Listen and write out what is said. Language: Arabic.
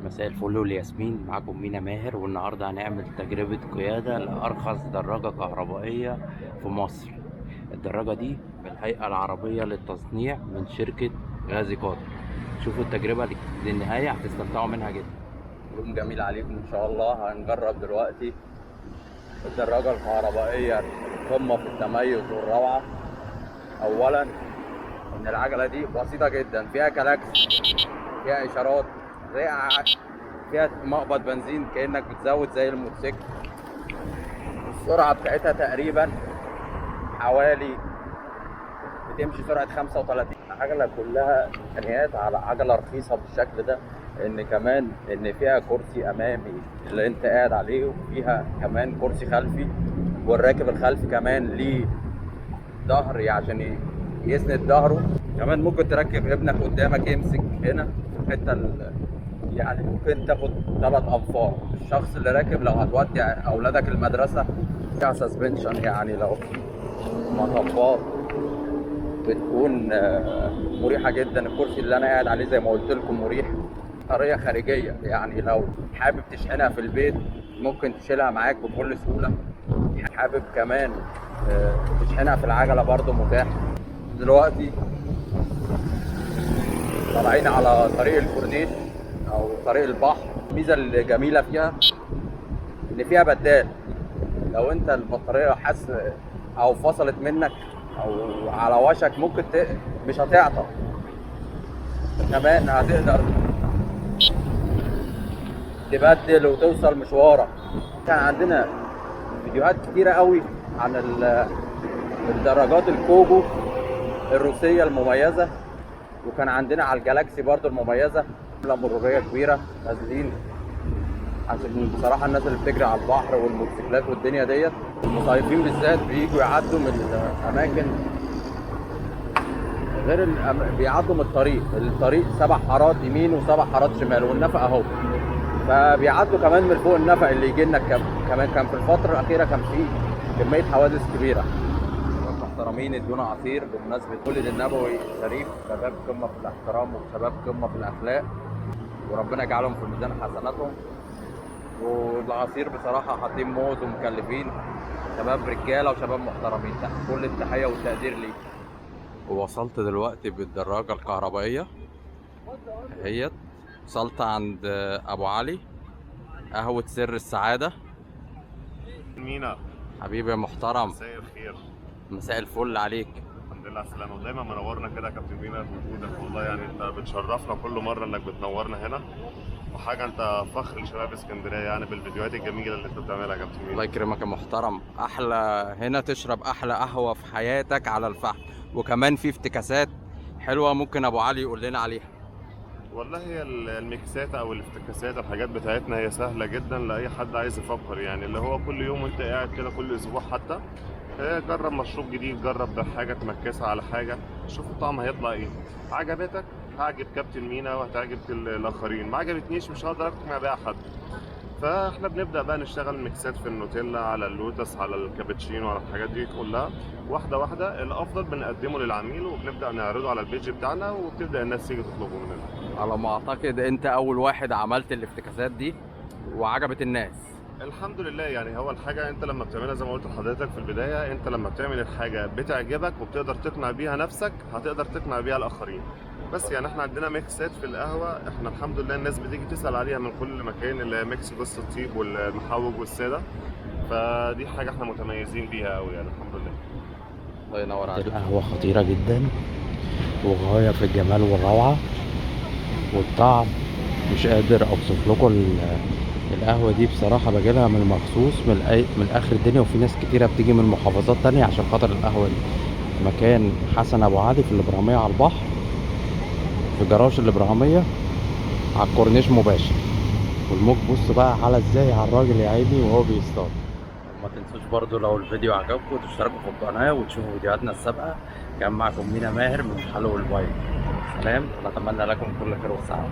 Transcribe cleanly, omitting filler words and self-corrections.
مساء الفل والياسمين، معاكم مينا ماهر، والنهارده هنعمل تجربة قيادة لأرخص دراجة كهربائية في مصر. الدراجة دي بالهيئة العربية للتصنيع من شركة غازي قطر. شوفوا التجربة للنهاية، هتستمتعوا منها جدا. يوم جميل عليكم إن شاء الله. هنجرب دلوقتي الدراجة الكهربائية قمة في التميز والروعة. أولا إن العجلة دي بسيطة جدا، فيها كلاكس، فيها إشارات، فيها مقبض بنزين كأنك بتزود زي الموتوسيكل. السرعة بتاعتها تقريبا حوالي بتمشي سرعة 35. العجلة كلها إمكانيات على عجلة رخيصة بالشكل ده. إن فيها كرسي أمامي اللي أنت قاعد عليه، وفيها كمان كرسي خلفي، والراكب الخلفي كمان ليه ظهر عشان يسند ظهره. كمان ممكن تركب ابنك قدامك يمسك هنا في الحتة، يعني ممكن تاخد 3 أنفار. الشخص اللي راكب لو هتودي أولادك المدرسة فيها سسبنشن، يعني لو مطبات بتكون مريحة جدا. الكرسي اللي أنا قاعد عليه زي ما قلت لكم مريح. طريقة خارجية، يعني لو حابب تشحنها في البيت ممكن تشيلها معاك بكل سهولة. حابب كمان تشحنها في العجلة برضو متاح. دلوقتي طالعين على طريق الكورنيش او طريق البحر. الميزه الجميله فيها ان فيها بدال، لو انت البطاريه حاسس او فصلت منك او على وشك ممكن مش هتعطل، كمان هتقدر تبدل وتوصل مشوارك. كان عندنا فيديوهات كتيره قوي عن الدراجات الكوجو الروسيه المميزه، وكان عندنا على الجالاكسي برضو المميزه. مروريه كبيره نازلين عشان بصراحه الناس اللي بتجري على البحر والموتوسيكلات والدنيا ديت، المصيفين بالذات بييجوا يعدوا من الاماكن غير بيعدوا من الطريق 7 حارات يمين و7 حارات شمال، والنفق اهو. فبيعدوا كمان من فوق النفق اللي يجي لنا. كمان كان في الفتره الاخيره كان في كميه حوادث كبيره. محترمين ادونا عصير بمناسبه مولد النبوي الشريف. شباب قمه في الاحترام وشباب قمه في الاخلاق، وربنا يجعلهم في ميزان حسناتهم. والعصير بصراحه حاطين موز ومكلفين. شباب رجاله وشباب محترمين، كل التحيه والتقدير ليك. ووصلت دلوقتي بالدراجه الكهربائيه اهيت. وصلت عند ابو علي، قهوه سر السعاده. مينا حبيبي يا محترم، مساء الخير. مساء الفل عليك. الحمد لله على السلامة، ودايما منورنا كده يا كابتن مينا بوجودك. والله يعني انت بتشرفنا كل مرة انك بتنورنا هنا، وحاجة انت فخر لشباب اسكندرية يعني بالفيديوهات الجميلة اللي انت بتعملها يا كابتن مينا. الله يكرمك يا محترم. احلى هنا تشرب احلى قهوة في حياتك على الفحم، وكمان في افتكاسات حلوة ممكن ابو علي يقول لنا عليها. والله هي الميكسات او الافتكاسات الحاجات بتاعتنا هي سهلة جدا لأي حد عايز يفكر، يعني اللي هو كل يوم وانت قاعد كده كل اسبوع حتى جرب مشروب جديد، جرب حاجة تمكسها على حاجة، شوف الطعم هيطلع ايه. عجبتك هعجب كابتن مينا وهتعجب الآخرين، ما عجبتنيش مش هقدر أقنع بيها حد. فاحنا بنبدأ بقى نشتغل ميكسات في النوتيلا، على اللوتس، على الكابتشينو، على الحاجات دي كلها واحدة واحدة. الأفضل بنقدمه للعميل وبنبدأ نعرضه على البيج بتاعنا، وبتبدأ الناس تيجي تطلبه مننا. على ما اعتقد انت اول واحد عملت الافتكاسات دي وعجبت الناس. الحمد لله. يعني هو الحاجة انت لما بتعملها زي ما قلت لحضرتك في البداية، انت لما بتعمل الحاجة بتعجبك وبتقدر تقنع بيها نفسك هتقدر تقنع بيها الآخرين. بس يعني احنا عندنا ميكسات في القهوة، احنا الحمد لله الناس بتيجي تسأل عليها من كل مكان، اللي هي ميكس جوز الطيب والمحوج والسادة. فدي حاجة احنا متميزين بيها قوي يعني الحمد لله. الله ينور عليك. القهوة خطيرة جدا وغاية في الجمال والروعة والطعم. مش قادر اوصف لكم القهوة دي بصراحة. باجيلها من مخصوص من اخر الدنيا، وفي ناس كتيرة بتيجي من محافظات تانية عشان خاطر القهوة دي. مكان حسن ابو علي في الابراهيمية على البحر، في جراج الابراهيمية على الكورنيش مباشر. والموج بص بقى على ازاي على الراجل يا عيني وهو بيصطاد. ما تنسوش برضو لو الفيديو عجبكم تشتركوا في القناة وتشوفوا فيديوهاتنا السابقة. كان معكم مينا ماهر من حلو البايك. سلام، ونتمنى لكم كل خير وسعادة.